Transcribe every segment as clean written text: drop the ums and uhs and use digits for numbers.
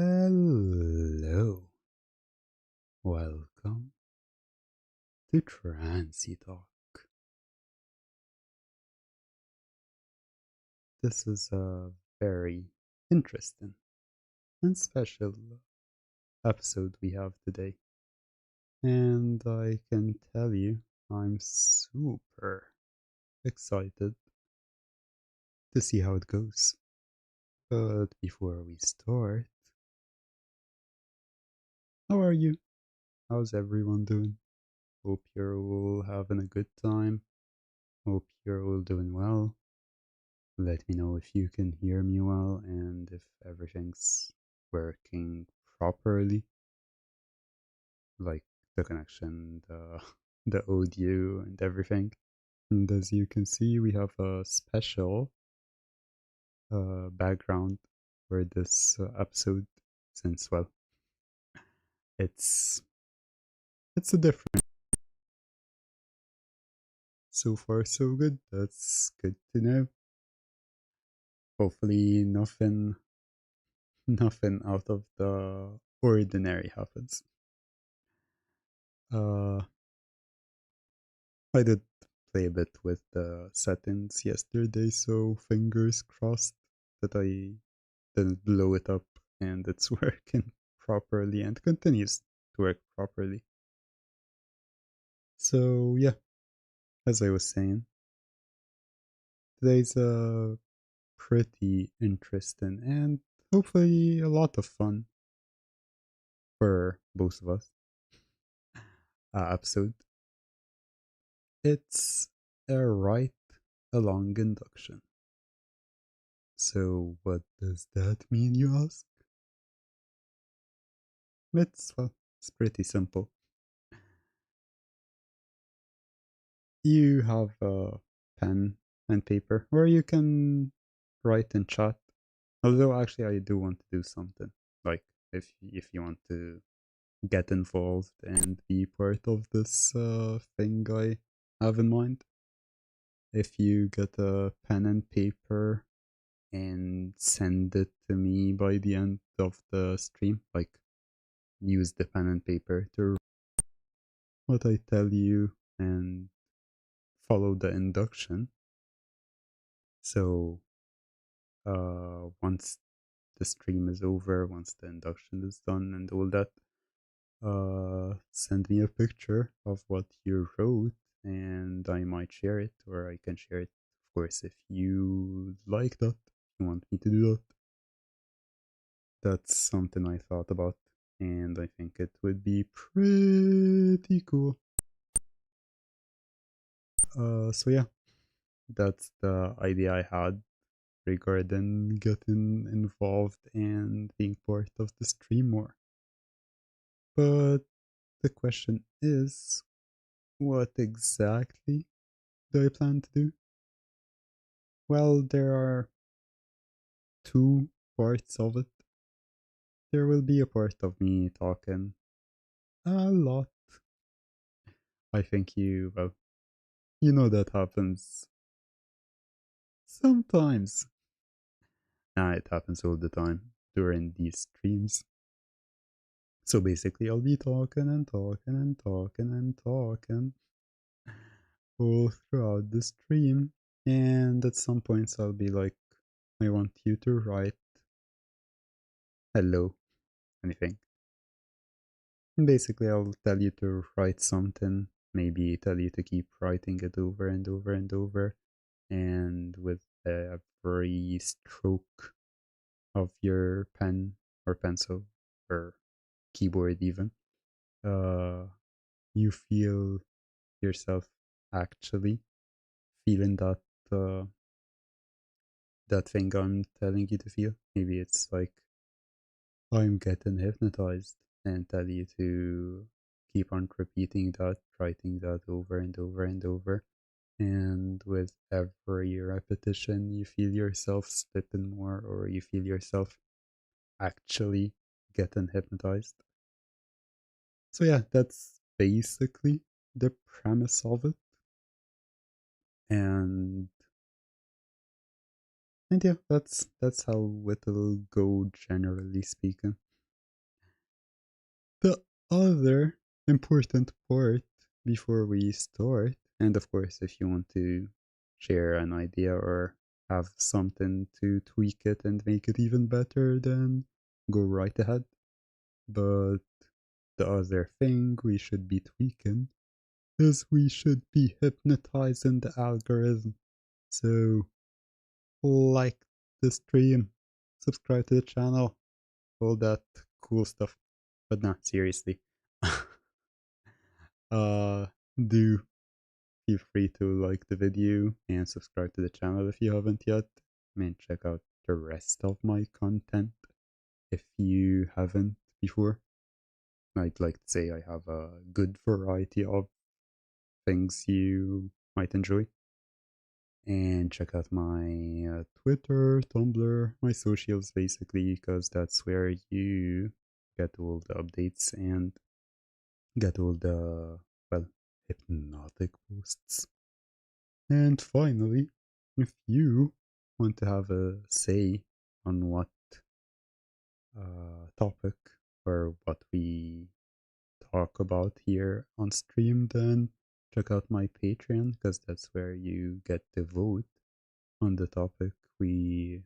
Hello, welcome to Trancey Talk. This is a very interesting and special episode we have today, and I can tell you I'm super excited to see how it goes. But before we start, how are you? How's everyone doing? Hope you're all having a good time. Hope you're all doing well. Let me know if you can hear me well and if everything's working properly, like the connection, the audio, and everything. And as you can see, we have a special background for this episode, since it's it's a different. So far, so good. That's good to know. Hopefully, nothing out of the ordinary happens. Uh, I did play a bit with the settings yesterday, so fingers crossed that I didn't blow it up and it's working properly and continues to work properly. So, yeah, as I was saying, today's a pretty interesting and hopefully a lot of fun for both of us episode. It's a right along induction. So, what does that mean, you ask? It's pretty simple. You have a pen and paper, or you can write in chat. Although, actually, I do want to do something. Like, if you want to get involved and be part of this thing I have in mind, if you get a pen and paper and send it to me by the end of the stream, like use the pen and paper to what I tell you and follow the induction. So once the stream is over, once the induction is done and all that, send me a picture of what you wrote and I might share it, or I can share it, of course, if you like that, if you want me to do that. That's something I thought about, and I think it would be pretty cool. So yeah, that's the idea I had regarding getting involved and being part of the stream more. But the question is, what exactly do I plan to do? Well, there are two parts of it. There will be a part of me talking a lot. I think you know that happens sometimes. Nah, it happens all the time during these streams. So basically, I'll be talking and talking and talking and talking all throughout the stream. And at some points, I'll be like, I want you to write hello, anything. And basically, I'll tell you to write something, maybe tell you to keep writing it over and over and over. And with every stroke of your pen or pencil or keyboard, even, uh, you feel yourself actually feeling uh, that thing I'm telling you to feel. Maybe it's like I'm getting hypnotized and tell you to keep on repeating that, writing that over and over and over. And with every repetition, you feel yourself slipping more, or you feel yourself actually getting hypnotized. So, yeah, that's basically the premise of it. And yeah, that's how it'll go, generally speaking. The other important part before we start, and of course, if you want to share an idea or have something to tweak it and make it even better, then go right ahead. But the other thing we should be tweaking is we should be hypnotizing the algorithm. So, like the stream, subscribe to the channel, all that cool stuff. But not seriously. uh, do feel free to like the video and subscribe to the channel if you haven't yet. And check out the rest of my content if you haven't before. I'd like to say I have a good variety of things you might enjoy. And check out my Twitter, Tumblr, my socials basically, because that's where you get all the updates and get all the, well, hypnotic posts. And finally, if you want to have a say on what topic or what we talk about here on stream, then check out my Patreon because that's where you get to vote on the topic we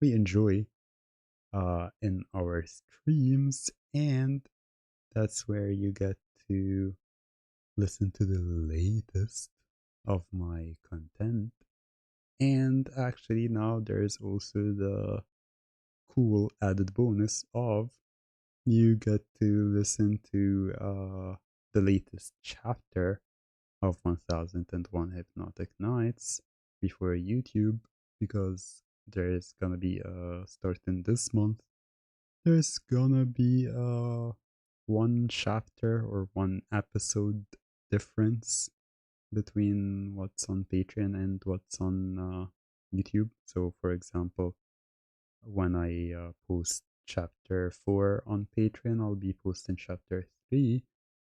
enjoy in our streams, and that's where you get to listen to the latest of my content. And actually, now there's also the cool added bonus of you get to listen to the latest chapter of 1001 Hypnotic Nights before YouTube, because there's gonna be starting this month. There's gonna be one chapter or one episode difference between what's on Patreon and what's on YouTube. So, for example, when I post chapter 4 on Patreon, I'll be posting chapter 3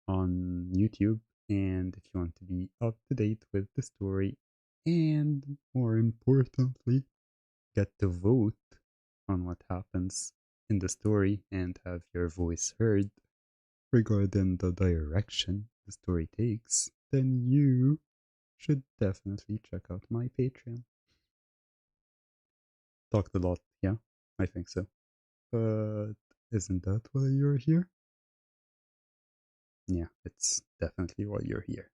on YouTube. And if you want to be up to date with the story, and more importantly, get to vote on what happens in the story and have your voice heard regarding the direction the story takes, then you should definitely check out my Patreon. Talked a lot, yeah? I think so. But isn't that why you're here? Yeah, it's definitely why you're here.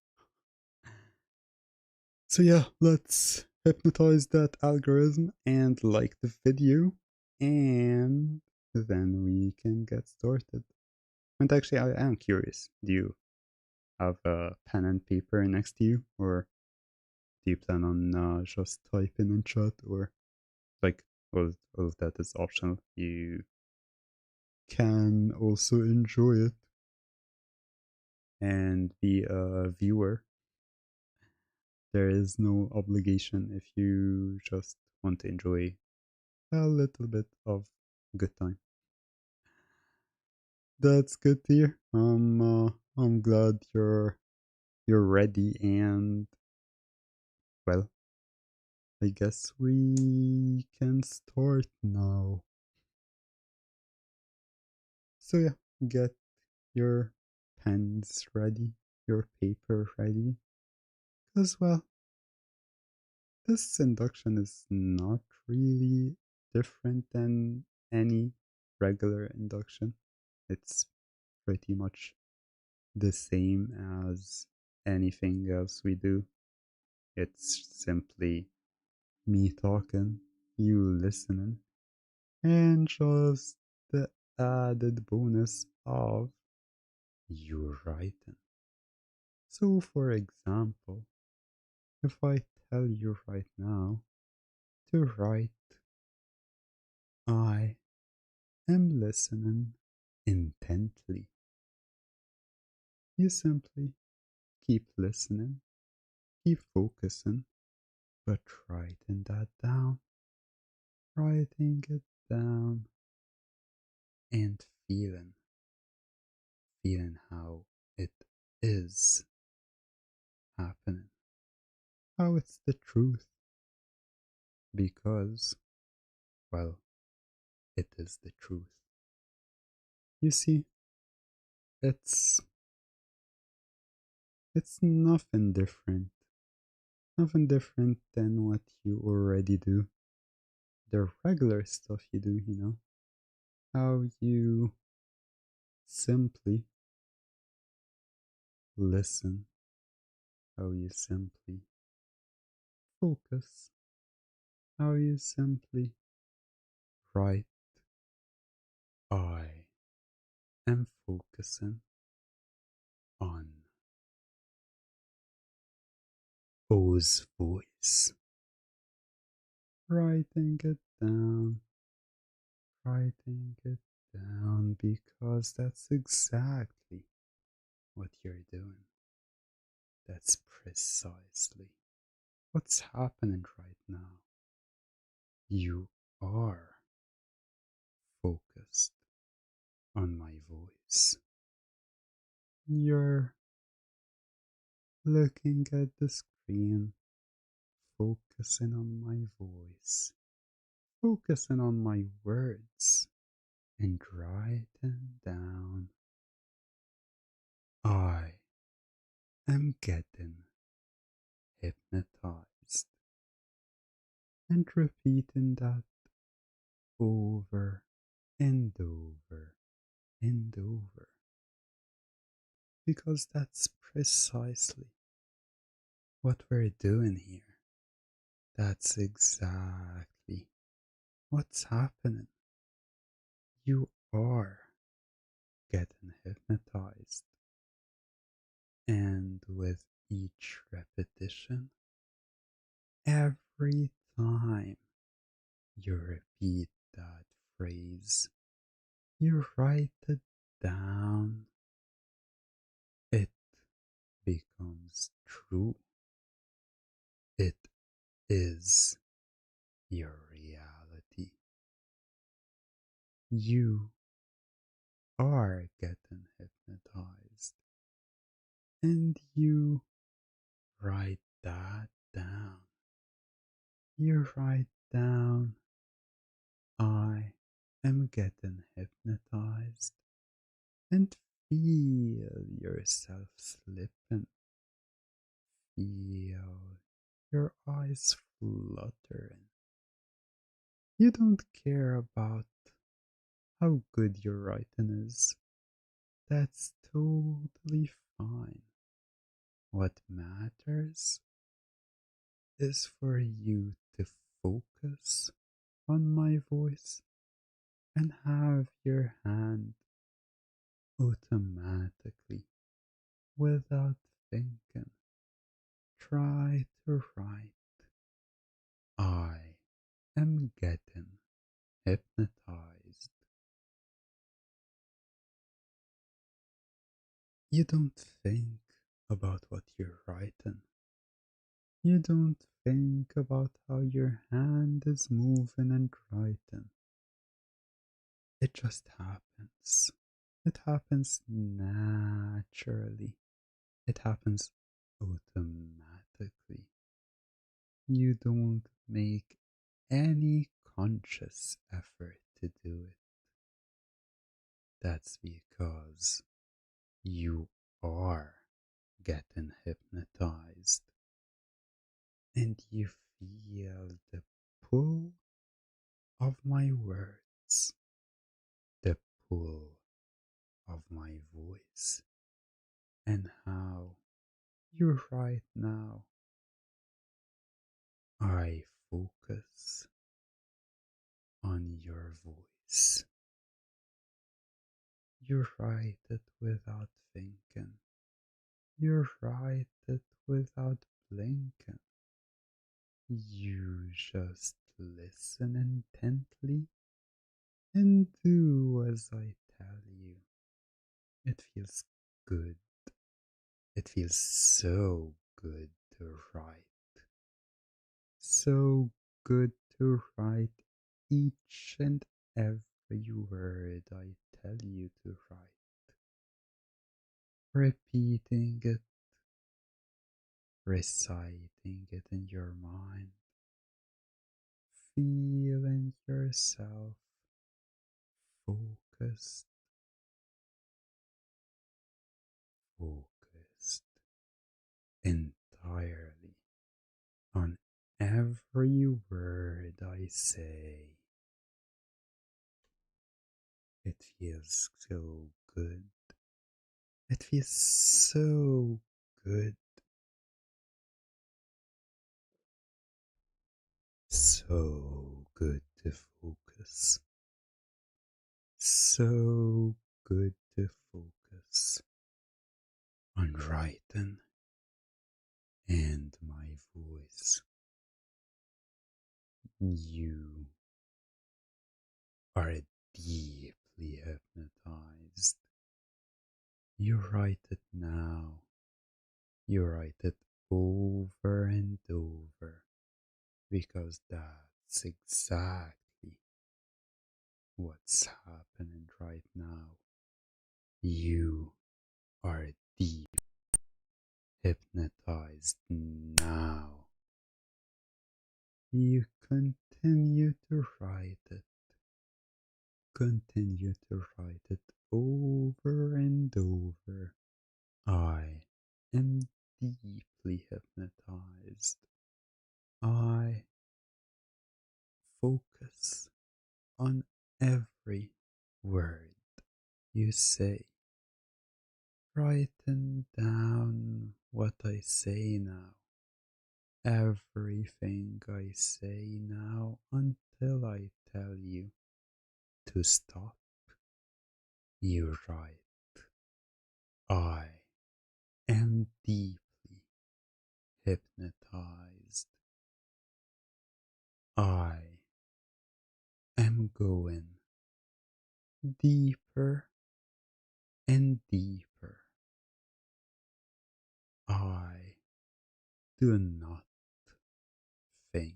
So yeah, let's hypnotize that algorithm and like the video, and then we can get started. And actually, I am curious. Do you have a pen and paper next to you, or do you plan on just typing in chat, or like all of that is optional? You can also enjoy it and be a viewer. There is no obligation if you just want to enjoy a little bit of good time. That's good to hear. I'm glad you're ready, and well, I guess we can start now. So yeah, get your pens ready, your paper ready, because well, this induction is not really different than any regular induction. It's pretty much the same as anything else we do. It's simply me talking, you listening, and just the added bonus of you writing. So, for example, if I tell you right now to write, I am listening intently, you simply keep listening, keep focusing, but writing that down, writing it down, and feeling how it is happening, how it's the truth, because, well, it is the truth. You see, it's it's nothing different. Nothing different than what you already do. The regular stuff you do, you know? How you simply listen, how you simply focus, how you simply write. I am focusing on O's voice. Writing it down, writing it down, because that's exactly what you're doing. That's precisely what's happening right now. You are focused on my voice. You're looking at the screen, focusing on my voice, focusing on my words, and writing down. I am getting hypnotized, and repeating that over and over and over, because that's precisely what we're doing here. That's exactly what's happening. You are getting hypnotized, and with each repetition, every time you repeat that phrase, you write it down, it becomes true. It is your reality. You are getting hypnotized, and you write that down. You write down, I am getting hypnotized, and feel yourself slipping. Feel your eyes fluttering. You don't care about how good your writing is. That's totally fine. What matters is for you to focus on my voice and have your hand automatically, without thinking, try to write, I am getting hypnotized. You don't think about what you're writing. You don't think about how your hand is moving and writing. It just happens. It happens naturally. It happens automatically. You don't make any conscious effort to do it. That's because you are getting hypnotized, and you feel the pull of my words, the pull of my voice, and how you right now I focus on your voice. You write it without thinking. You write it without blinking. You just listen intently and do as I tell you. It feels good. It feels so good to write. So good to write each and every word I tell you to write. Repeating it, reciting it in your mind, feeling yourself focused focused entirely on every word I say. It feels so good. It feels so good. So good to focus. So good to focus on writing and my voice. You are deeply hypnotized. You write it now. You write it over and over because that's exactly what's happening right now. You are deep hypnotized now. You continue to write it. Continue to write it over and over. I am deeply hypnotized. I focus on every word you say, writing down what I say now, everything I say now until I tell you to stop. You write, I am deeply hypnotized. I am going deeper and deeper. I do not think.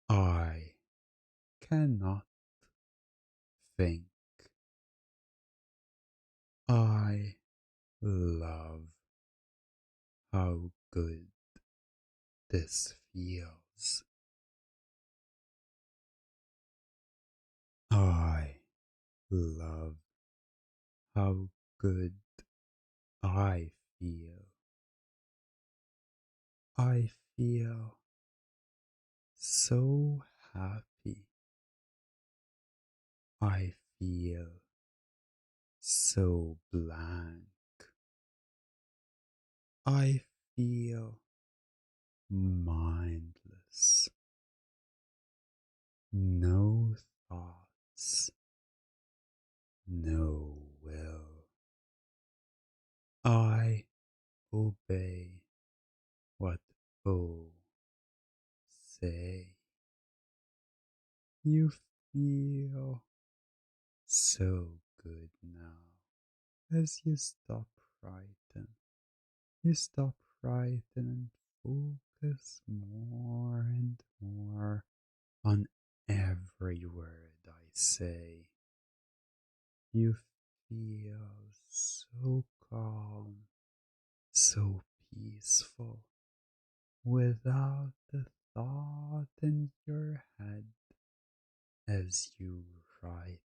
I cannot think. I love how good this feels. I love how good I feel. I feel so happy. I feel so blank. I feel mindless. No thoughts, no will. I obey what O say. You feel so good now as you stop writing. You stop writing and focus more and more on every word I say. You feel so calm, so peaceful, without a thought in your head as you write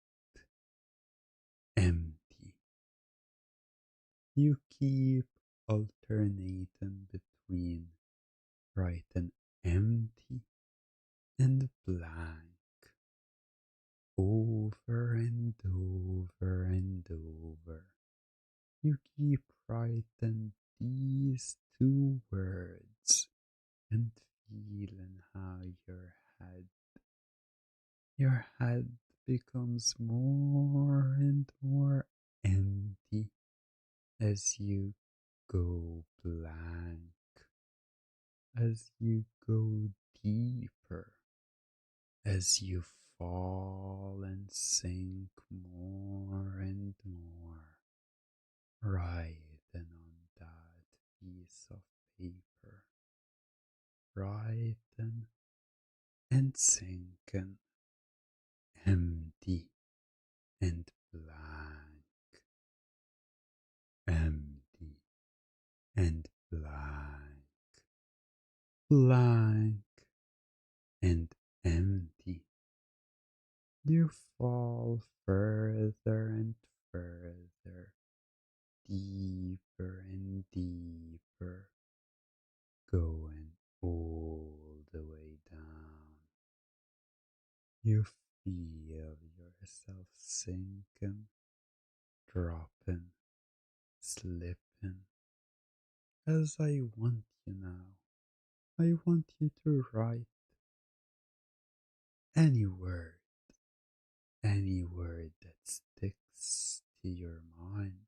empty. You keep alternating between writing empty and blank over and over and over. You keep writing these two words and feeling how your head becomes more and more empty as you go blank, as you go deeper, as you fall and sink more and more, writing on that piece of paper, writing and sinking, empty and blank, empty and blank, blank and empty. You fall further and further deeper and deeper, going all the way down. You feel yourself sinking, dropping, slipping. As I want you now, I want you to write any word, any word that sticks to your mind,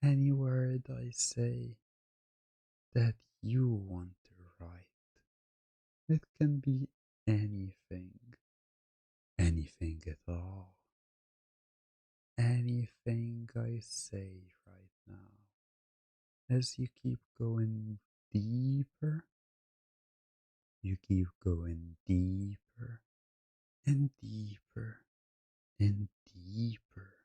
any word I say that you want to write. It can be anything, anything at all, anything I say right now. As you keep going deeper, you keep going deeper and deeper and deeper.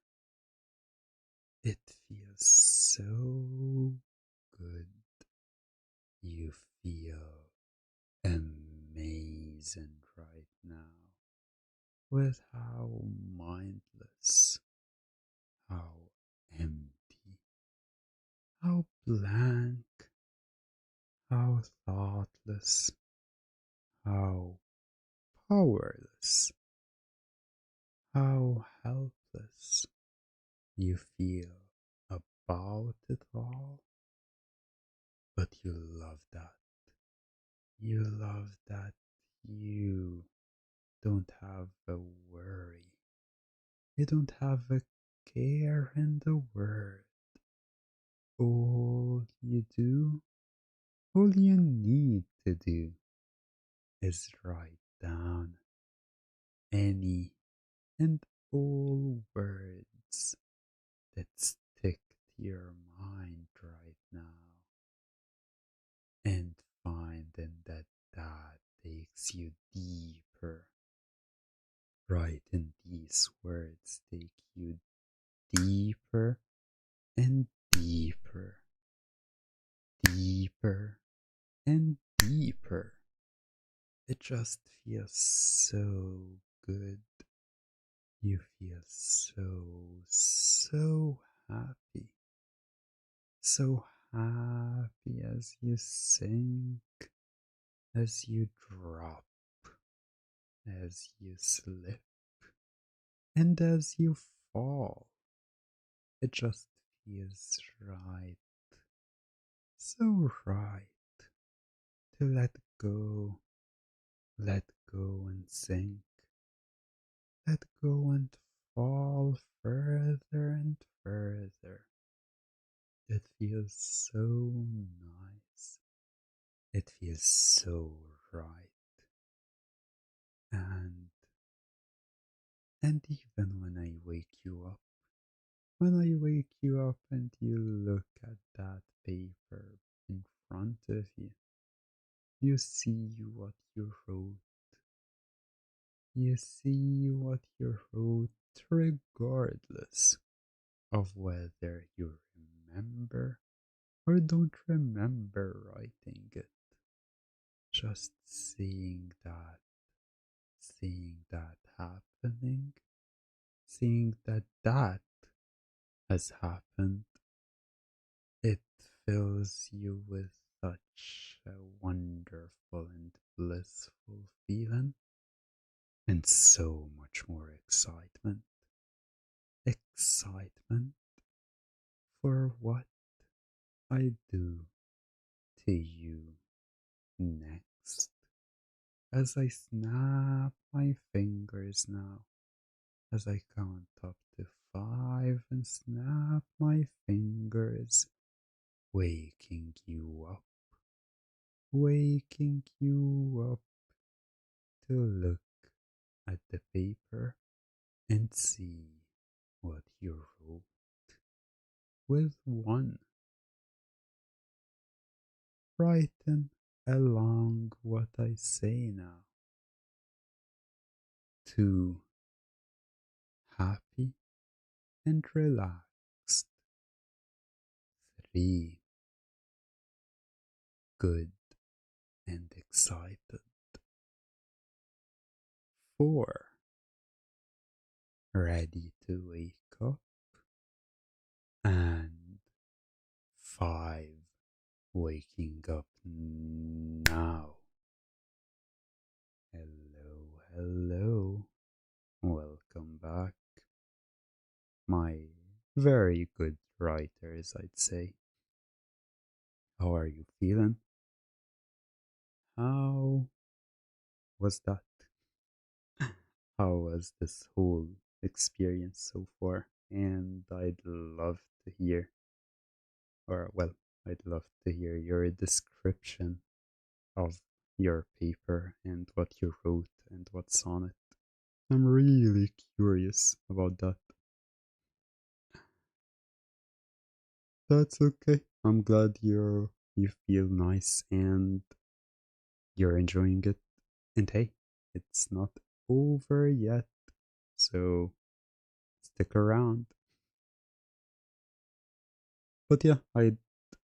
It feels so good. You feel amazing right now with how mindless, how empty, how blank, how thoughtless, how powerless, how helpless you feel about it all. But you love that. You love that you don't have a worry. You don't have a care in the world. All you need to do is write down any and all words that stick to your mind right now, and finding that that takes you deeper. Writing these words take you deeper and deeper, deeper and deeper. It just feels so good. You feel so happy. So happy as you sink, as you drop, as you slip, and as you fall. It just feels right, so right to let go and sink, let go and fall further and further. It feels so nice. It feels so right. And even when I wake you up and you look at that paper in front of you, you see what you wrote. You see what you wrote regardless of whether you remember or don't remember writing it. Just seeing that happening, seeing that that has happened, it fills you with such a wonderful and blissful feeling, and so much more excitement. Excitement for what I do to you next. As I snap my fingers now, as I count up to 5 and snap my fingers, waking you up to look at the paper and see what you wrote with 1, writing along what I say now. 2, happy and relaxed. 3, good and excited. 4, ready to wake up. And 5 waking up now. Hello, hello. Welcome back, my very good writers, I'd say. How are you feeling? How was that? How was this whole experience so far? And I'd love to hear, or well, I'd love to hear your description of your paper and what you wrote and what's on it. I'm really curious about that. That's okay. I'm glad you feel nice and you're enjoying it. And hey, it's not over yet. So stick around. But yeah, I'd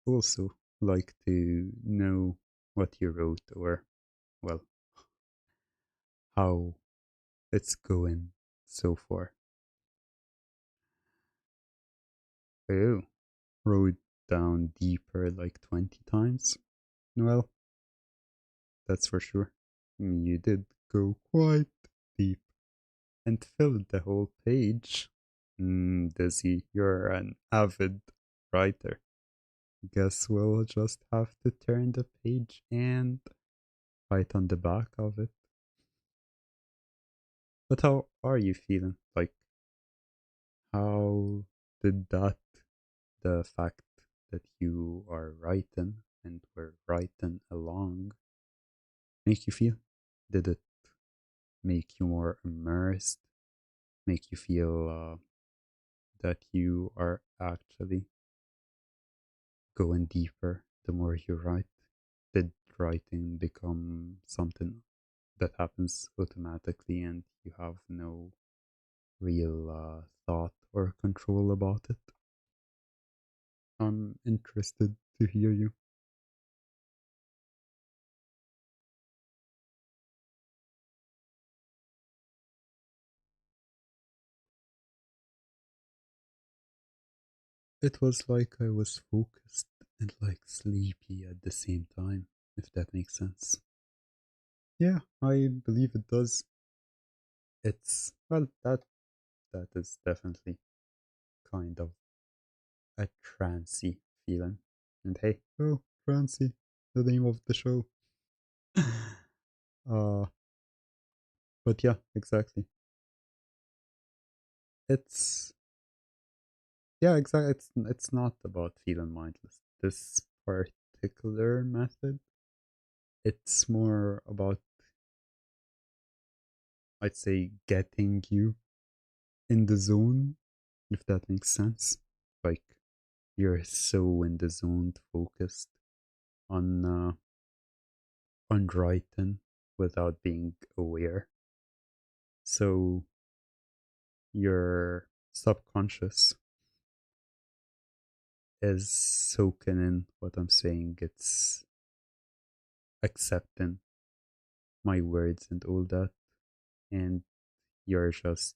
also like to know what you wrote or well, how it's going so far. Oh, wrote down deeper like 20 times. Well, that's for sure. You did go quite deep and filled the whole page. Dizzy, you're an avid writer. Guess we'll just have to turn the page and write on the back of it. But how are you feeling? Like, how did that, the fact that you are writing and we're writing along, make you feel? Did it make you more immersed? Make you feel that you are actually going deeper the more you write? Did writing become something that happens automatically and you have no real thought or control about it? I'm interested to hear you. It was like I was focused and like sleepy at the same time, if that makes sense. Yeah, I believe it does. It's well that is definitely kind of a trancy feeling. And hey, oh, Trancey, the name of the show. uh, but yeah, exactly. It's yeah, exactly. It's not about feeling mindless. This particular method, it's more about I'd say getting you in the zone, if that makes sense. Like you're so in the zone, focused on on writing without being aware. So your subconscious is soaking in what I'm saying. It's accepting my words and all that. And you're just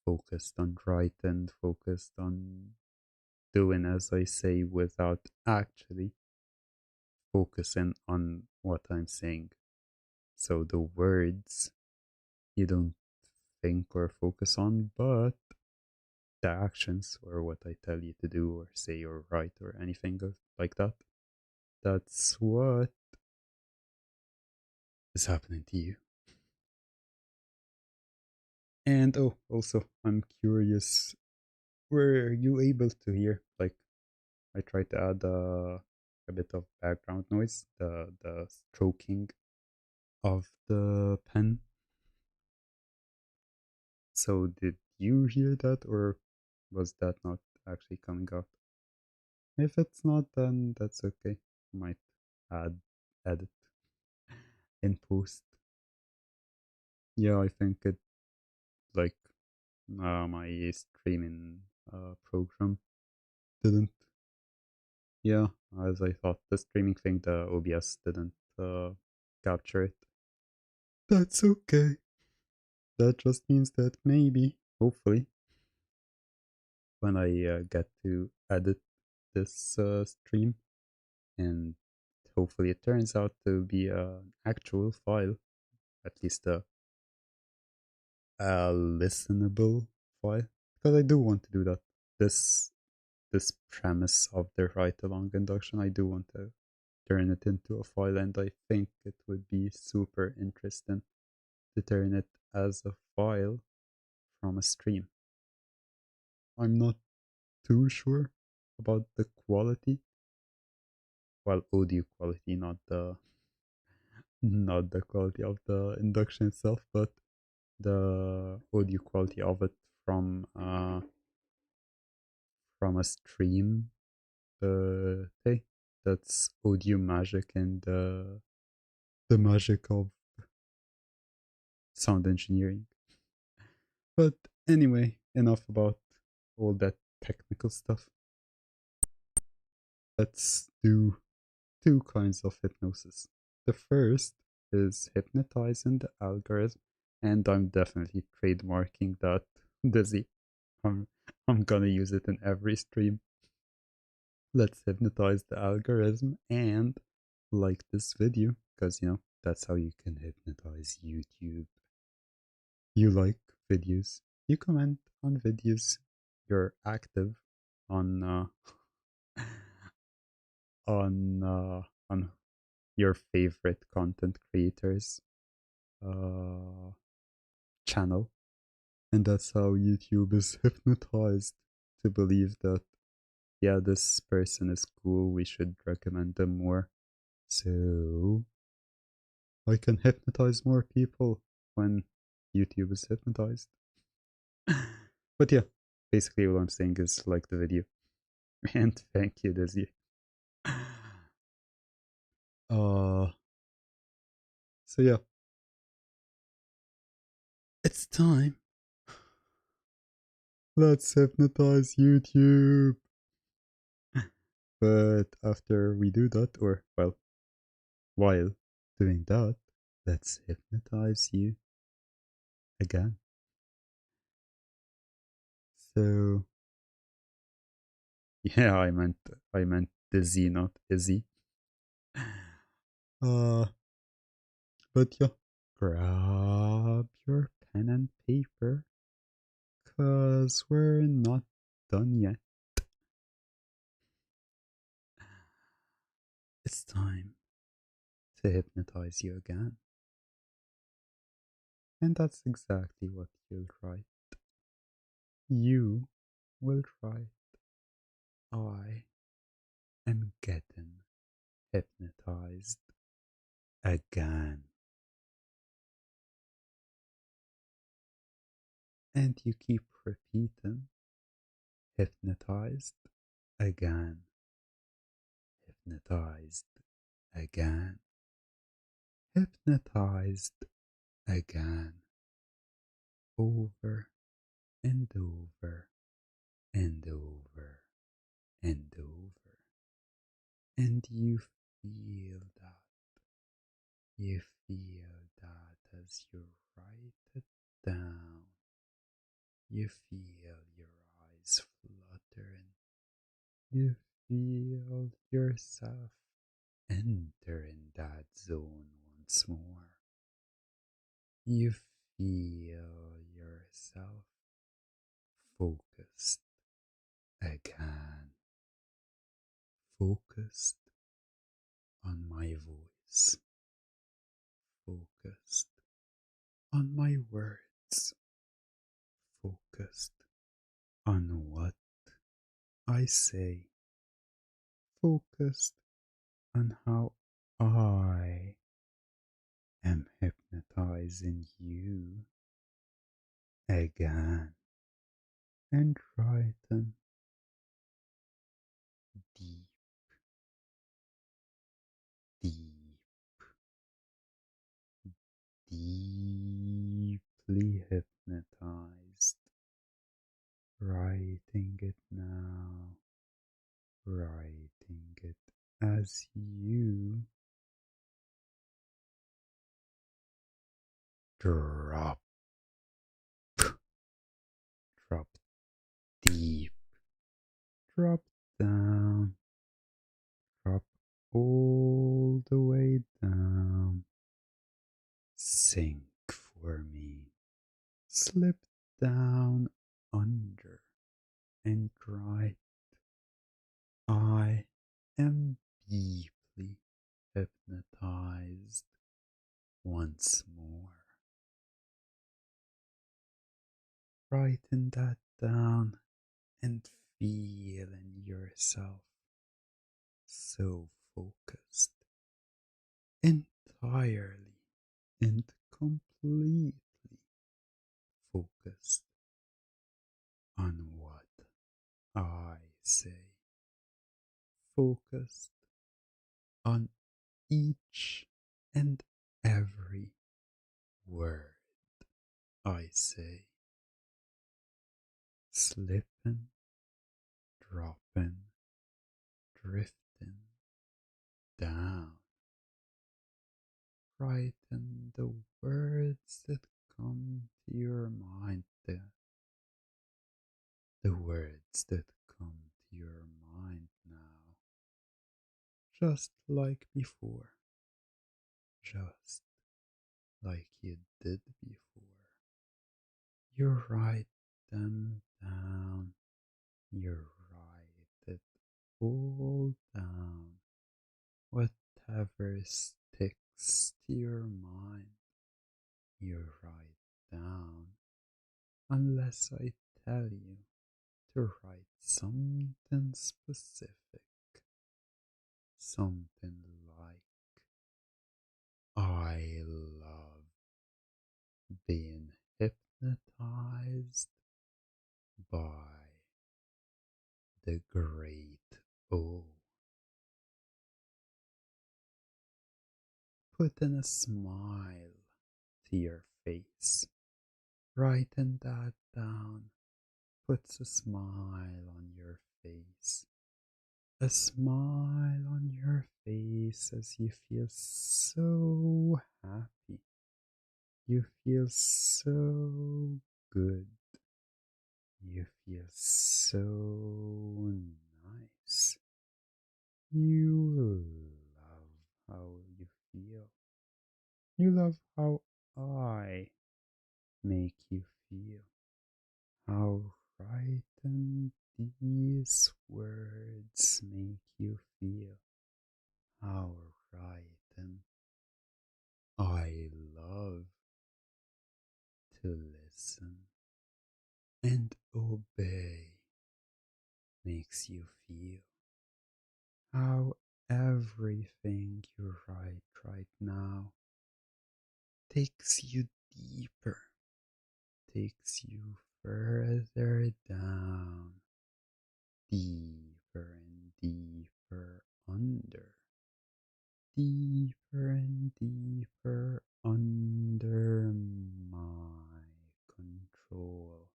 focused on writing, focused on doing as I say without actually focusing on what I'm saying. So the words you don't think or focus on, but the actions or what I tell you to do or say or write or anything like that. That's what is happening to you. And oh, also, I'm curious, were you able to hear? Like, I tried to add a bit of background noise, the stroking of the pen. So, did you hear that, or was that not actually coming out? If it's not, then that's okay. Might add edit in post. Yeah, I think it like my streaming program didn't. Yeah, as I thought, the streaming thing, the OBS didn't capture it. That's okay. That just means that maybe, hopefully, when I get to edit this stream, and hopefully it turns out to be an actual file, at least a listenable file, because I do want to do that. This this premise of the write along induction, I do want to turn it into a file, and I think it would be super interesting to turn it as a file from a stream. I'm not too sure about the quality. Well, audio quality, not the quality of the induction itself, but the audio quality of it from a stream. Hey, that's audio magic and the magic of sound engineering. But anyway, enough about all that technical stuff. Let's do two kinds of hypnosis. The first is hypnotizing the algorithm, and I'm definitely trademarking that dizzy. I'm, I'm gonna use it in every stream. Let's hypnotize the algorithm and like this video, because that's how you can hypnotize YouTube. You like videos, you comment on videos, you're active on on your favorite content creators uh channel, and that's how YouTube is hypnotized to believe that, yeah, this person is cool, we should recommend them more, so I can hypnotize more people when YouTube is hypnotized. But yeah, basically all I'm saying is like the video. And thank you, Dizzy. Uh so yeah. It's time. Let's hypnotize YouTube. But after we do that, or well, while doing that, let's hypnotize you again. So yeah, I meant Dizzy, not Izzy. Uh but yeah, grab your pen and paper, cause we're not done yet. It's time to hypnotize you again. And that's exactly what you'll write. You will write, I am getting hypnotized again. And you keep repeating, hypnotized again, hypnotized again, hypnotized again, over and over and over and over. And you feel that. You feel that as you write it down. You feel your eyes fluttering. You feel yourself entering that zone once more. You feel yourself focused again. Focused on my voice. Focused on my words. Focused on what I say. Focused on how I am hypnotizing you again, and writing deep, deep, deeply hypnotized. Writing it now, writing it as you drop, drop deep, drop down all the way down. Sink for me. Slip down under and right. I am deeply hypnotized once more. Writing that down and feeling yourself so focused, entirely and completely focused on what I say, focused on each and every word I say, slipping, dropping, drifting down, writing the words that come to your mind, the words that come to your mind now, just like before, just like you did before. You write them down, you write it all down, whatever sticks to your mind, you write down, unless I tell you to write something specific, something like, I love being hypnotized by the great O. Putting a smile to your face, writing that down puts a smile on your face. A smile on your face as you feel so happy. You feel so good. You feel so nice. You love how you feel. You love how I make you feel. How writing these words make you feel. How writing I love to listen and obey makes you feel. How everything you write right now takes you deeper, takes you further down, deeper and deeper under, deeper and deeper under my control,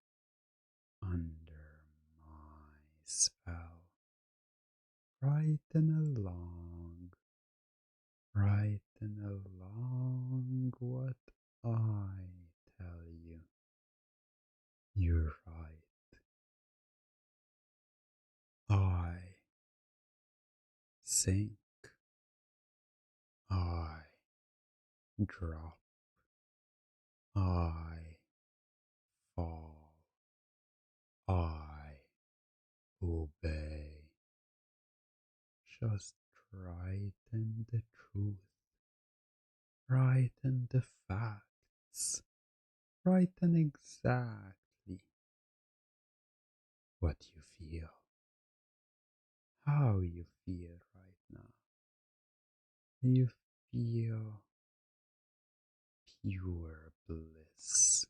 under my spell, riding along, riding along what I tell you. You're right. I sink, I drop, I fall, I obey. Just writing the truth, writing the facts, writing exactly what you feel, how you feel right now. You feel pure bliss,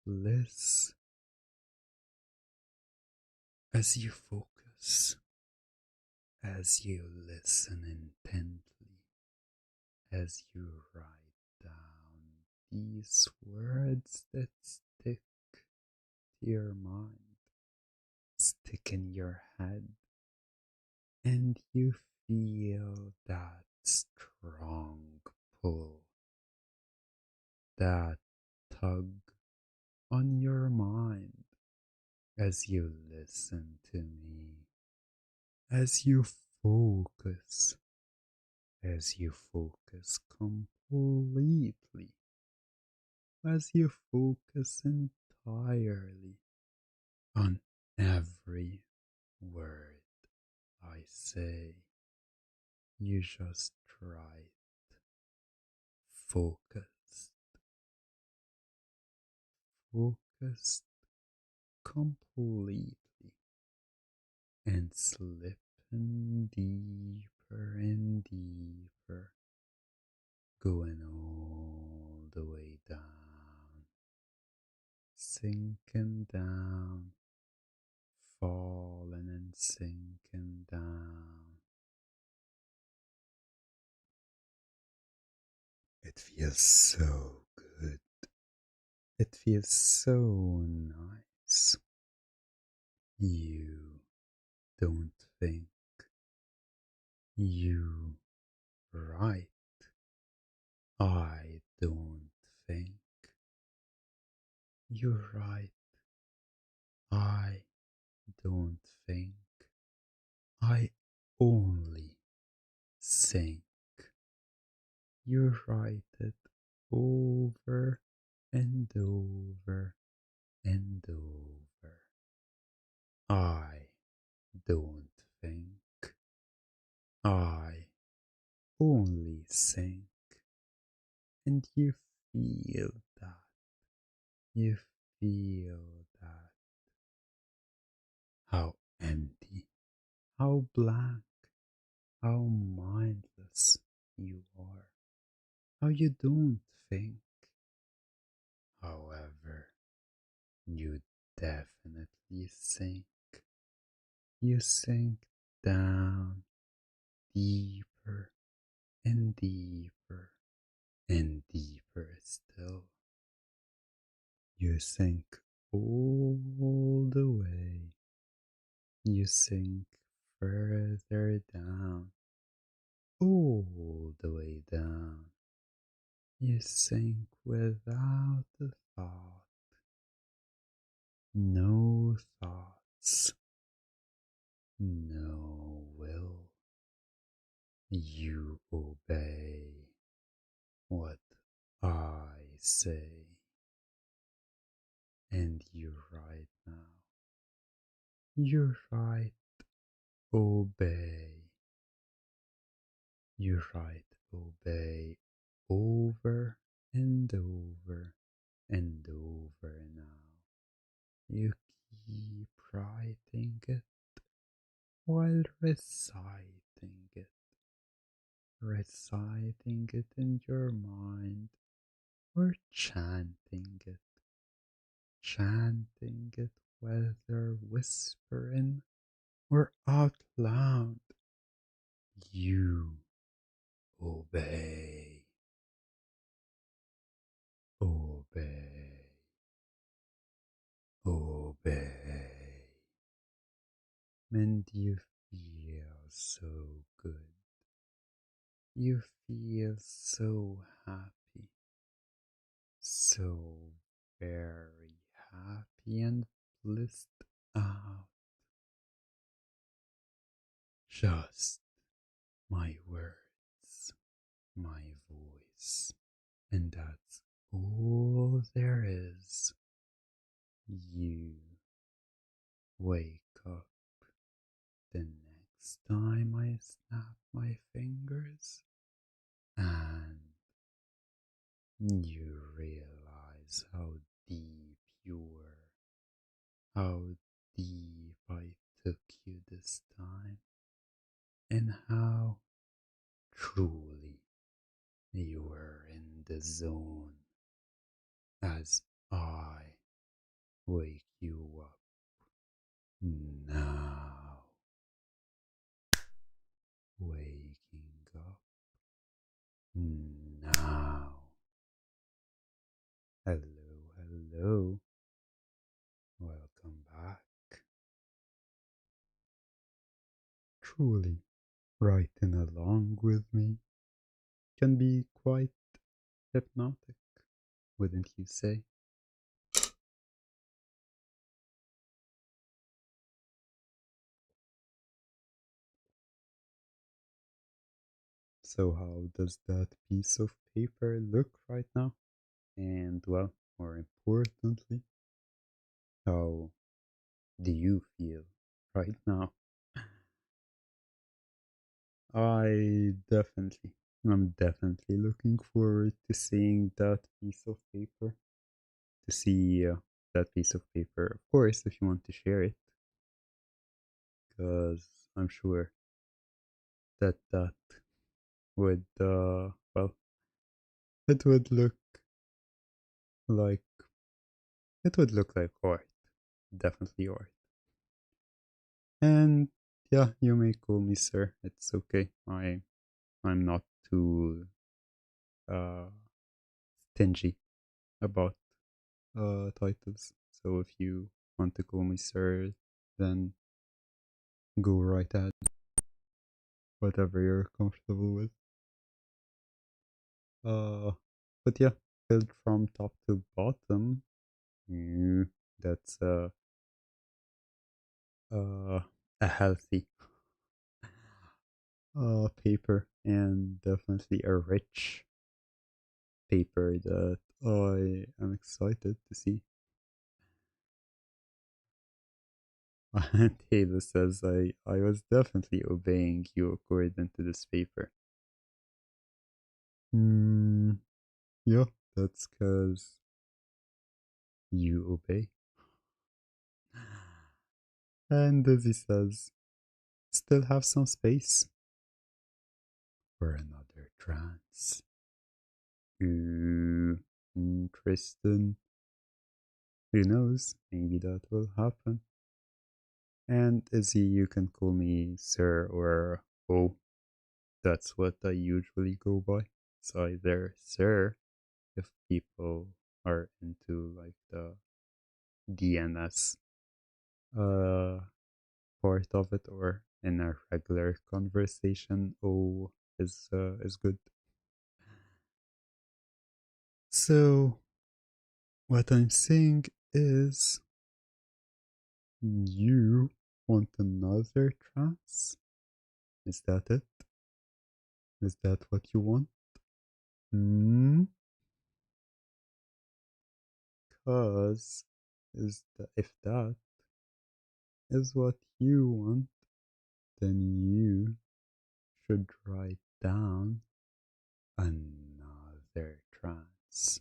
bliss as you focus, as you listen intently, as you write down these words that stick to your mind, stick in your head, and you feel that strong pull, that tug on your mind as you listen to me, as you focus, as you focus completely, as you focus entirely on every word I say, you just try focused, focused completely, and slipping deeper and deeper, going all the way down, sinking down, falling and sinking down. It feels so good. It feels so nice. You don't think you right. I don't think you're right. I don't think. I only think. You write it over and over and over. I don't think. I only think. And you feel that. You feel that. How empty, how blank, how mindless you are. How you don't think. However, you definitely think. You sink down deeper and deeper and deeper still. You sink all the way. You sink further down, all the way down. You sink without a thought, no thoughts, no will. You obey what I say, and you right now, you right, obey, you right, obey over and over and over now. You keep writing it while reciting it in your mind or chanting it whether whispering or out loud. You obey, obey, obey, and you feel so good. You feel so happy, so very happy and blissed out. Just my words, my voice, and that's all there is. You wake up the next time I snap my fingers, and you realize how deep you were, how deep I took you this time, and how truly you were in the zone as I wake you up now. Waking up now. Hello, hello. Welcome back. Truly, writing along with me can be quite hypnotic, wouldn't you say? So, how does that piece of paper look right now? And, well, more importantly, how do you feel right now? I'm definitely looking forward to seeing that piece of paper. To see that piece of paper, of course, if you want to share it, because I'm sure that would, well, it would look like it would look like art, definitely art. And yeah, you may call me sir. It's okay. I'm not too uh stingy about titles. So if you want to call me sir, then go right ahead. Whatever you're comfortable with. Uh, but yeah, build from top to bottom. Mm, that's uh, a healthy paper and definitely a rich paper that I am excited to see. And Taylor says I was definitely obeying you according to this paper. Mm, yeah, that's because you obey. And Dizzy says, still have some space for another trance. Ooh, interesting. Who knows? Maybe that will happen. And Izzy, you can call me Sir or O. That's what I usually go by. It's either Sir if people are into like the DNS uh part of it, or in a regular conversation, O is good. So what I'm saying is, you want another trance? Is that it? Is that what you want? Hmm? Cause if that is what you want, then you should write down another trance.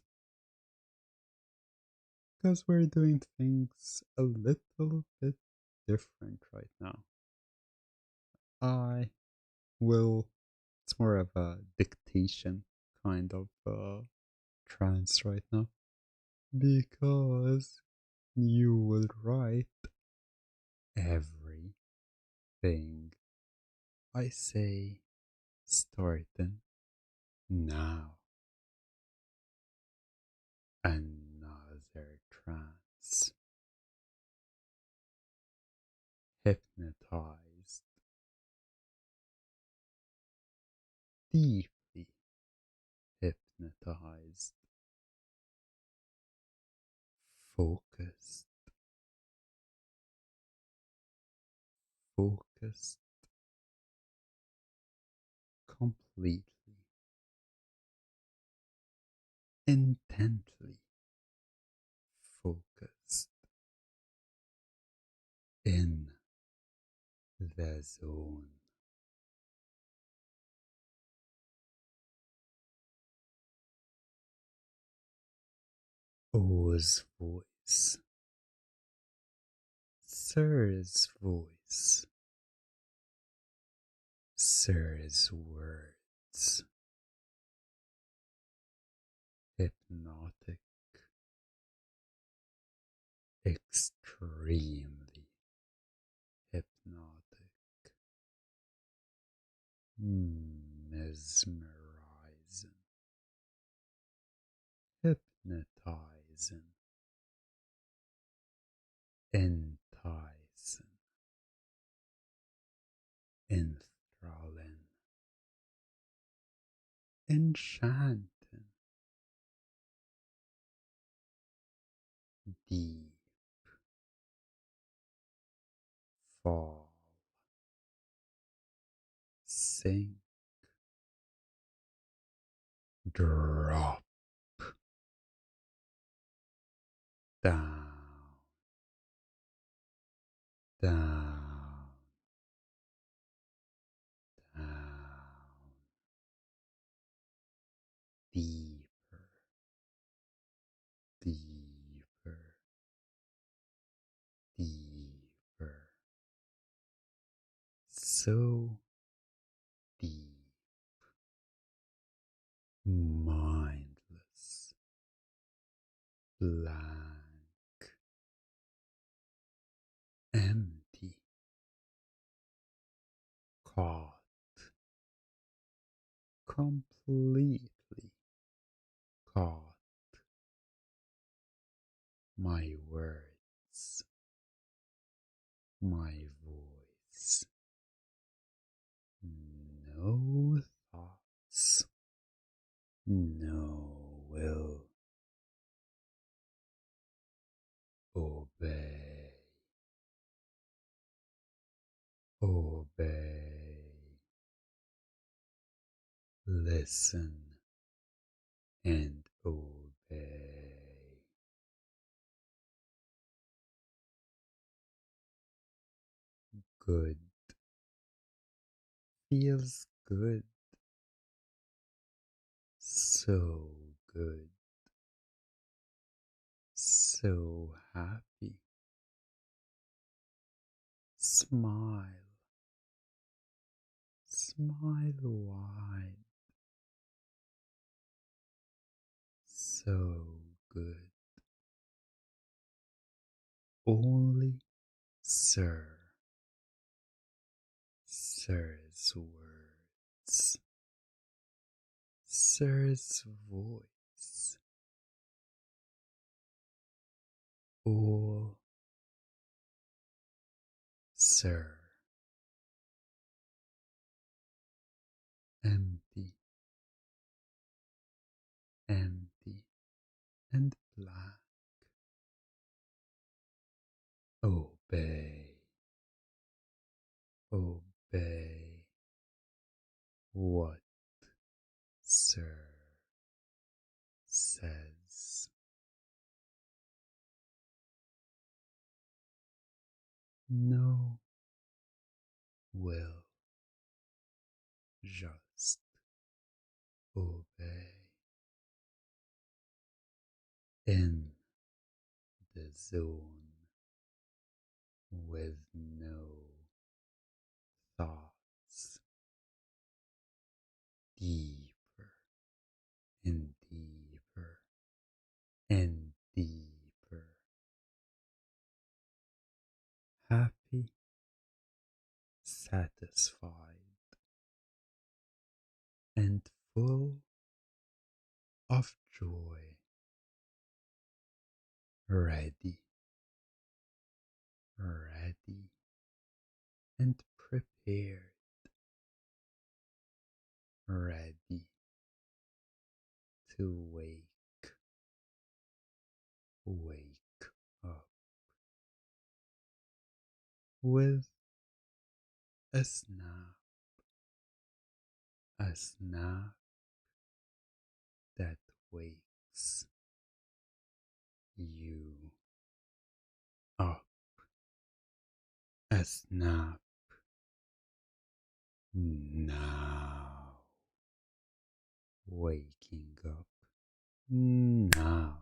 Because we're doing things a little bit different right now. I will, it's more of a dictation kind of trance right now. Because you will write everything I say starting now. Another trance. Hypnotized. Deeply hypnotized. Focused. Focused. Completely. Intently focused. In the zone. O's voice. Sir's voice. Sir's words. Hypnotic. Extremely hypnotic. Mesmerizing. Hypnotizing. Enticing. Enthralling. Enchanting. Deep. Fall. Sink. drop, down, down, down, deeper, deeper, deeper, so deep, mindless, blank, empty, caught, completely caught, my words, my voice, no thoughts, no will, obey, obey, listen and obey. Good, feels good, so good, so happy. Smile, smile wide, so good. Only Sir, Sir's words, Sir's voice, all Sir, empty, empty, and black. Obey, obey what Sir says. No will, just obey. In the zone with no thoughts, deeper and deeper and deeper, happy, satisfied, and full of joy, ready, ready, and prepared, ready to wake up with a snap that wakes you up, a snap now, waking up now.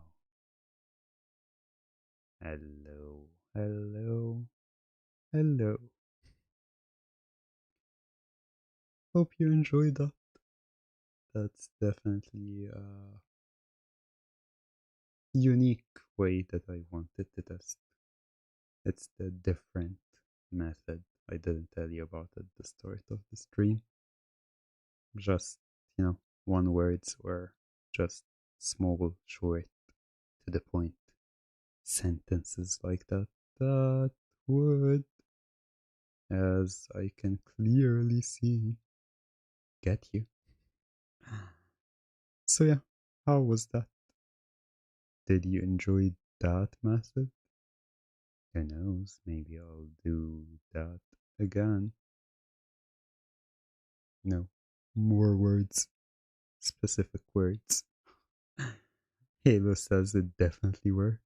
Hello, hello, hello. Hope you enjoyed that. That's definitely a unique way that I wanted to test. It's the different method I didn't tell you about at the start of the stream. Just, one words or just small, short, to the point sentences like that. That would, as I can clearly see, get you. So, yeah, how was that? Did you enjoy that method? Who knows, maybe I'll do that again. No, more words, specific words. Halo says it definitely worked.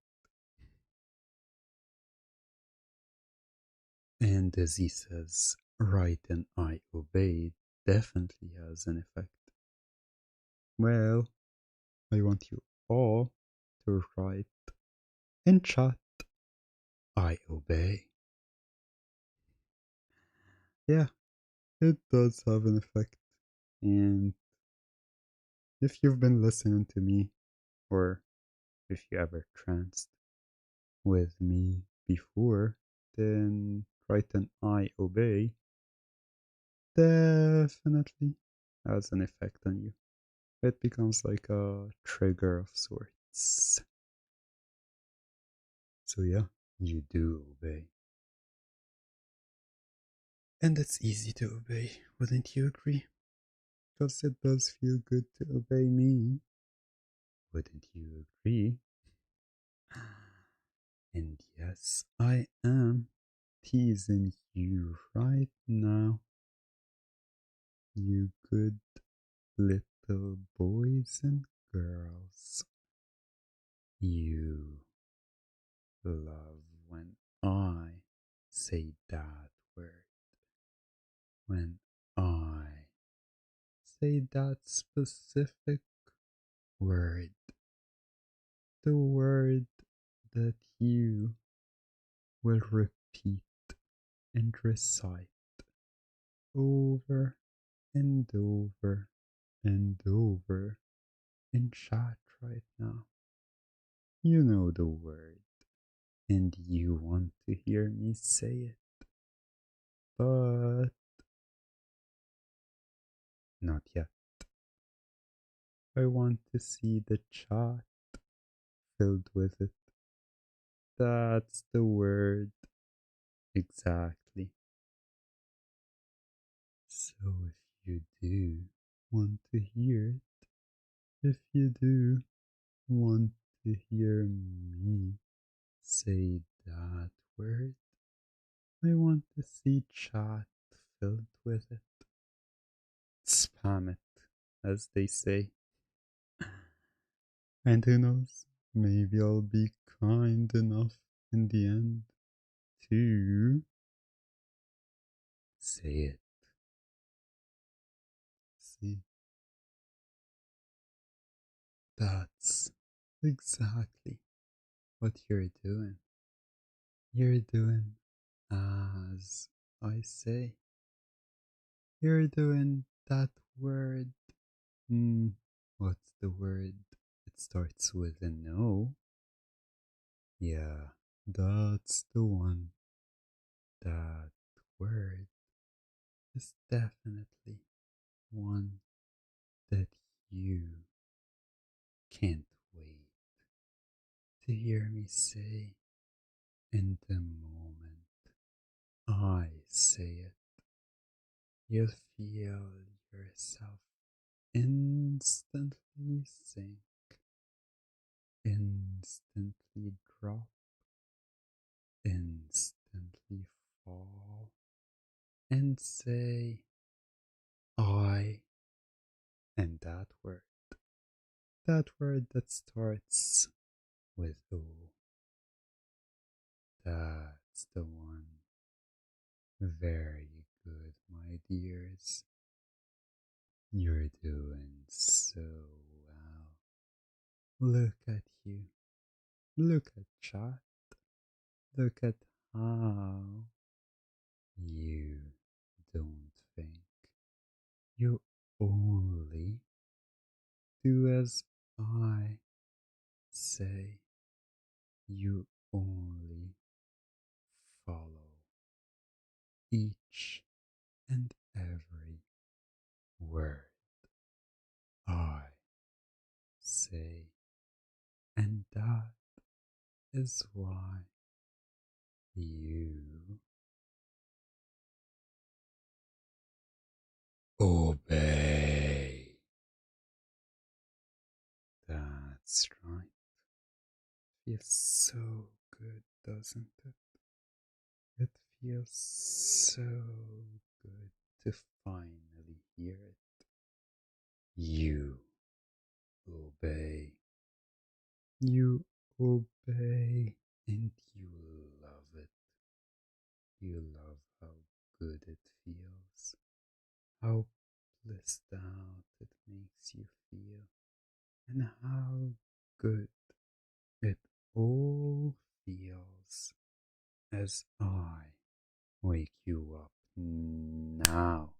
And Dizzy says, right and I obey definitely has an effect. Well, I want you all to write in chat, I obey. Yeah, it does have an effect. And if you've been listening to me, or if you ever tranced with me before, then write an I obey definitely has an effect on you. It becomes like a trigger of sorts. So yeah, you do obey. And it's easy to obey, wouldn't you agree? Because it does feel good to obey me. Wouldn't you agree? And yes, I am teasing you right now, you good little boys and girls. You love when I say that word. When I say that specific word. The word that you will repeat and recite over and over and over in chat right now. You know the word and you want to hear me say it, but not yet. I want to see the chat filled with it. That's the word exactly. So if you do want to hear it, if you do want to hear me say that word, I want to see chat filled with it. Spam it, as they say. And who knows, maybe I'll be kind enough in the end to say it. See, that's exactly what you're doing. You're doing as I say. You're doing that word. What's the word? It starts with an O. Yeah, that's the one. That word is definitely one that you can't wait to hear me say. In the moment I say it, you'll feel yourself instantly sink, instantly drop, instantly fall, and say, I, and that word that starts with O, that's the one. Very good, my dears. You're doing so well. Look at you. Look at chat. Look at how you don't think. You only do as I say. You only follow each and every word I say. And that is why you obey. That's right. Feels so good, doesn't it? It feels so good to finally hear it. You obey. You obey and you love it. You love how good it feels, how blissed out it makes you feel, and how good it all feels as I wake you up now.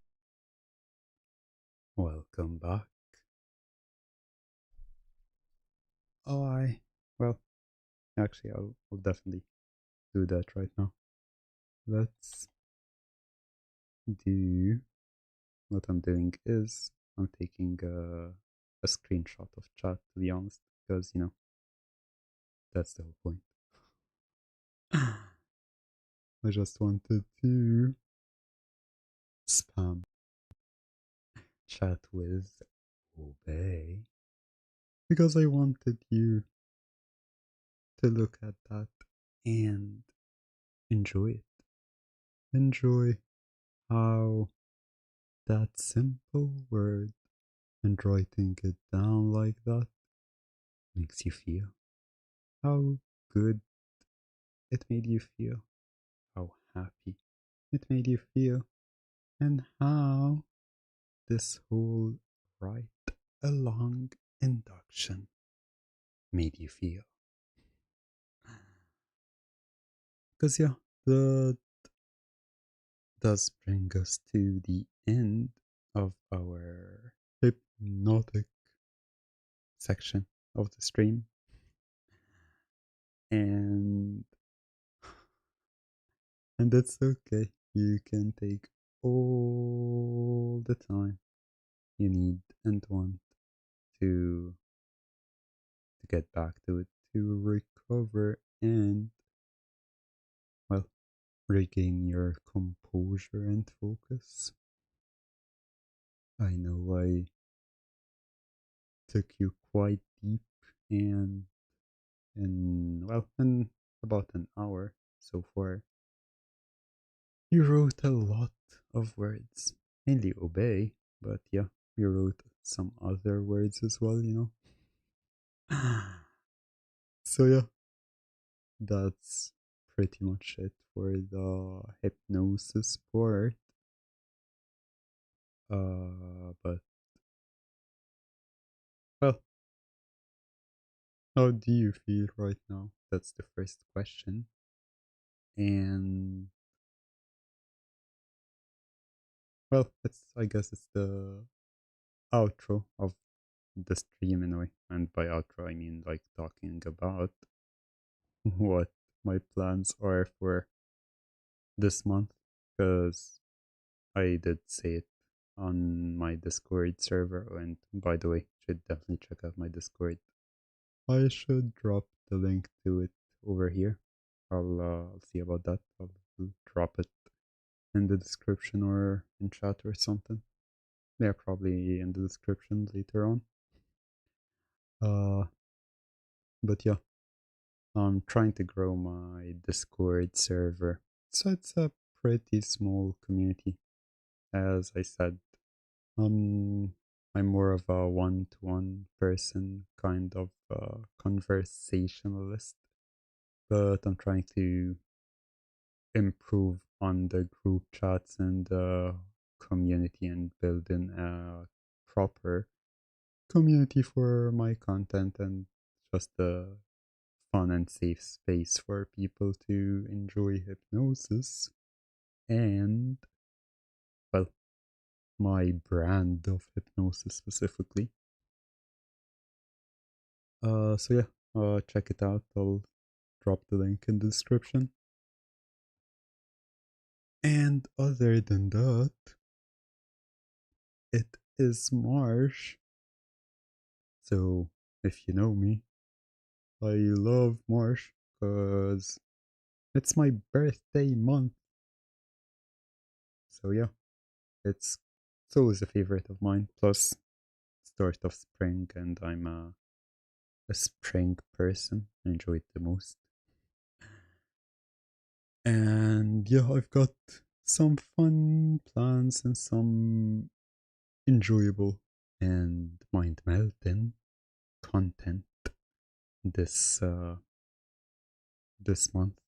Welcome back. Well, actually, I'll definitely do that right now. Let's do what I'm doing is I'm taking a screenshot of chat, to be honest, because that's the whole point. I just wanted to spam chat with obey because I wanted you to look at that and enjoy it. Enjoy how that simple word and writing it down like that makes you feel. How good it made you feel. How happy it made you feel. And how this whole right along induction made you feel. Because, yeah, that does bring us to the end of our hypnotic section of the stream. And that's okay. You can take all the time you need and want to get back to it, to recover and, well, regain your composure and focus. I know I took you quite deep and in about an hour so far. You wrote a lot of words, mainly obey, but yeah, you wrote some other words as well. So yeah, that's pretty much it for the hypnosis part. But well, how do you feel right now? That's the first question. And well, I guess it's the outro of the stream in a way. And by outro, I mean like talking about what my plans are for this month. Because I did say it on my Discord server. And by the way, should definitely check out my Discord. I should drop the link to it over here. I'll see about that. I'll drop it in the description or in chat or something. Yeah, probably in the description later on. Uh, but yeah, I'm trying to grow my Discord server. So it's a pretty small community. As I said, um, I'm more of a one-to-one person, kind of conversationalist. But I'm trying to improve on the group chats and the community and building a proper community for my content and just a fun and safe space for people to enjoy hypnosis and, well, my brand of hypnosis specifically. So yeah, check it out. I'll drop the link in the description. And other than that, it is March. So if you know me, I love March because it's my birthday month. So yeah, it's always a favorite of mine. Plus, start of spring, and I'm a spring person. I enjoy it the most. And yeah, I've got some fun plans and some enjoyable and mind melting content this this month.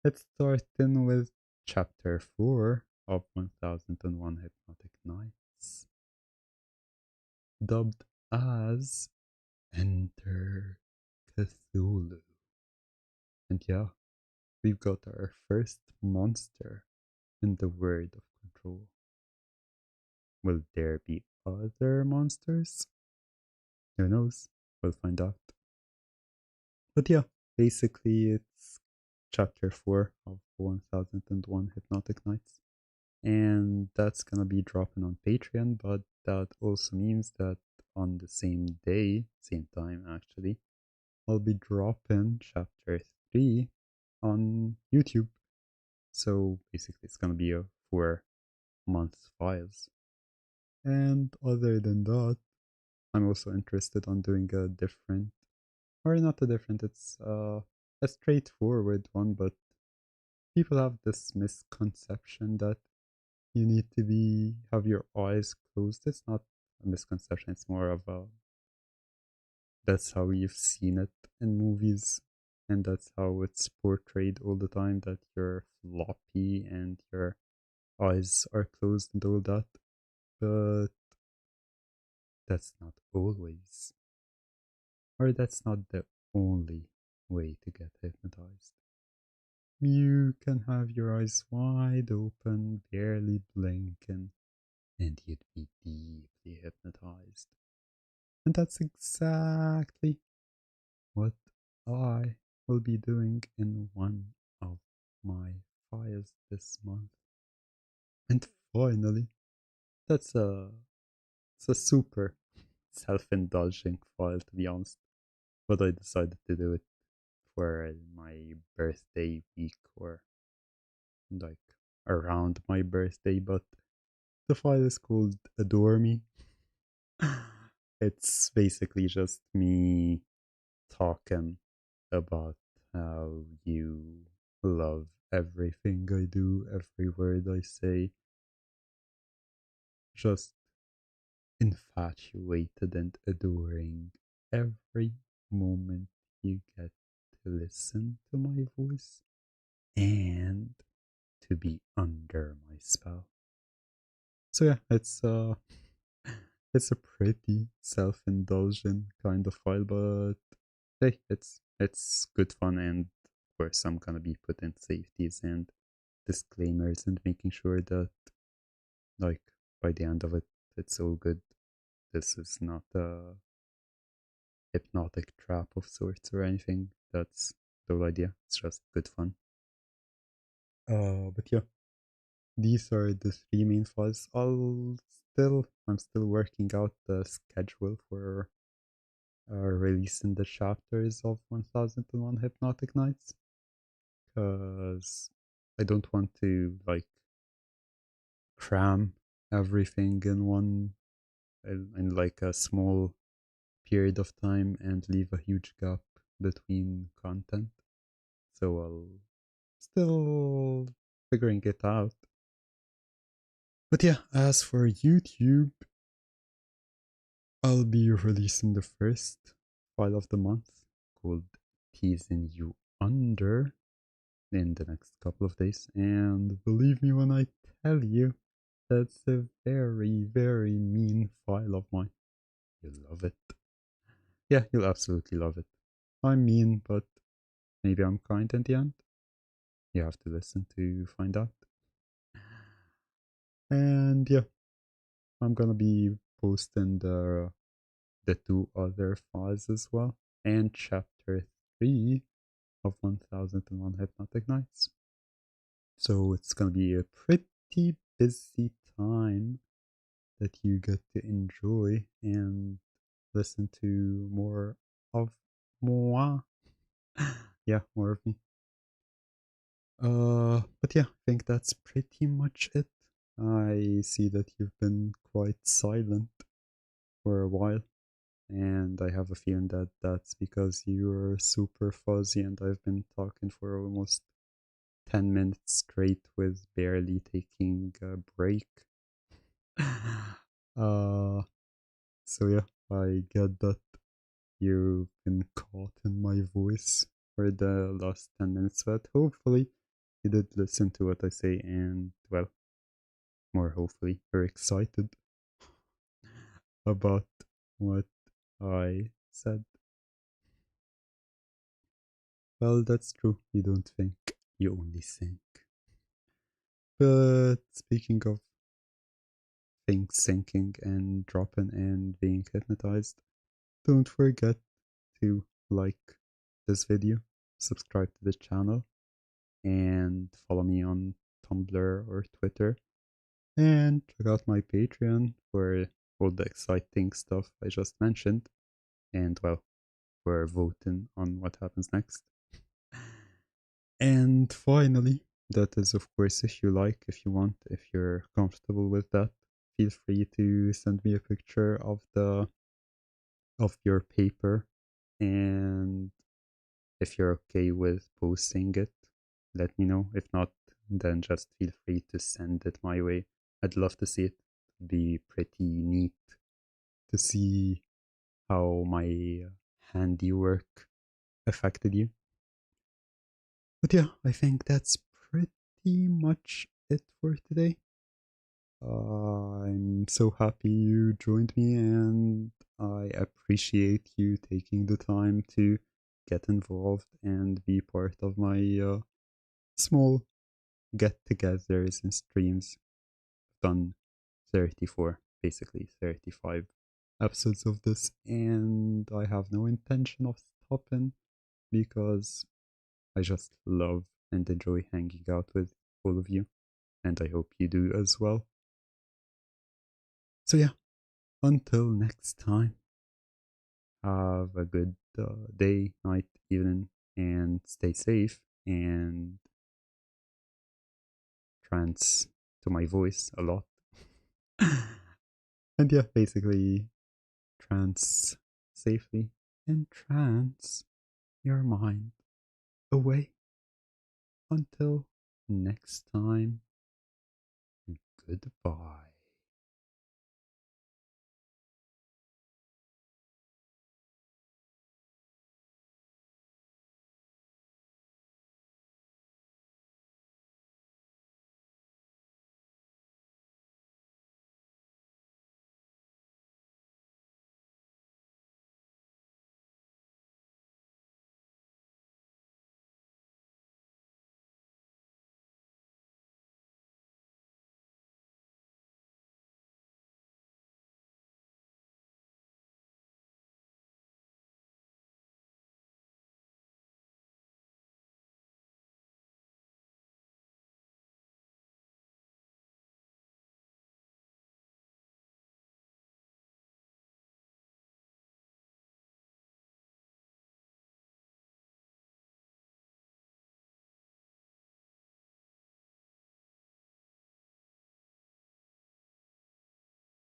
Let's start in with chapter 4 of 1001 Hypnotic Nights, dubbed as Enter Cthulhu. And yeah, we've got our first monster in the Word of Control. Will there be other monsters? Who knows? We'll find out. But yeah, basically it's chapter 4 of 1001 Hypnotic Nights. And that's gonna be dropping on Patreon, but that also means that on the same day, same time actually, I'll be dropping chapter 3 on YouTube. So basically it's gonna be a 4 month files. And other than that, I'm also interested on doing a different, or not a different, it's a straightforward one, but people have this misconception that you need to be have your eyes closed. It's not a misconception, it's more of a that's how you've seen it in movies, and that's how it's portrayed all the time, that you're floppy and your eyes are closed and all that. But that's not always, or that's not the only way to get hypnotized. You can have your eyes wide open, barely blinking, and you'd be deeply hypnotized. And that's exactly what I will be doing in one of my files this month. And finally, that's it's a super self-indulging file, to be honest. But I decided to do it for my birthday week, or like around my birthday. But the file is called Adore Me. It's basically just me talking about how you love everything I do, every word I say, just infatuated and adoring every moment you get to listen to my voice and to be under my spell. So yeah, it's a pretty self-indulgent kind of file, but hey, it's good fun, and of course I'm gonna be putting safeties and disclaimers and making sure that, like, by the end of it, it's all good. This is not a hypnotic trap of sorts or anything. That's the whole idea. It's just good fun. But yeah, these are the 3 main files. I'm still working out the schedule for releasing the chapters of 1001 Hypnotic Nights, because I don't want to like cram everything in in like a small period of time and leave a huge gap between content. So I'll still figuring it out. But yeah, as for YouTube, I'll be releasing the first file of the month, called Teasing You Under, in the next couple of days. And believe me when I tell you, that's a very, very mean file of mine. You'll love it. Yeah, you'll absolutely love it. I'm mean, but maybe I'm kind in the end. You have to listen to find out. And yeah, I'm gonna be posting the 2 other files as well, and chapter 3 of 1001 Hypnotic Nights. So it's gonna be a pretty busy time that you get to enjoy and listen to more of moi. Yeah, more of me. But yeah, I think that's pretty much it. I see that you've been quite silent for a while, and I have a feeling that that's because you're super fuzzy and I've been talking for almost 10 minutes straight with barely taking a break. uh, so yeah, I get that. you've been caught in my voice for the last 10 minutes, but hopefully you did listen to what I say, and well, more hopefully you're excited about what I said. Well, that's true. You don't think, you only think. But speaking of things sinking and dropping and being hypnotized, don't forget to like this video, subscribe to the channel, and follow me on Tumblr or Twitter. And check out my Patreon for all the exciting stuff I just mentioned. And well, we're voting on what happens next. And finally, that is, of course, if you like, if you want, if you're comfortable with that, feel free to send me a picture of your paper. And if you're okay with posting it, let me know. If not, then just feel free to send it my way. I'd love to see it. It'd be pretty neat to see how my handiwork affected you. But yeah, I think that's pretty much it for today. I'm so happy you joined me, and I appreciate you taking the time to get involved and be part of my small get togethers and streams. I've done 34, basically 35 episodes of this, and I have no intention of stopping because I just love and enjoy hanging out with all of you, and I hope you do as well. So, yeah, until next time, have a good day, night, evening, and stay safe and trance to my voice a lot. And yeah, basically, trance safely and trance your mind away. Until next time, goodbye.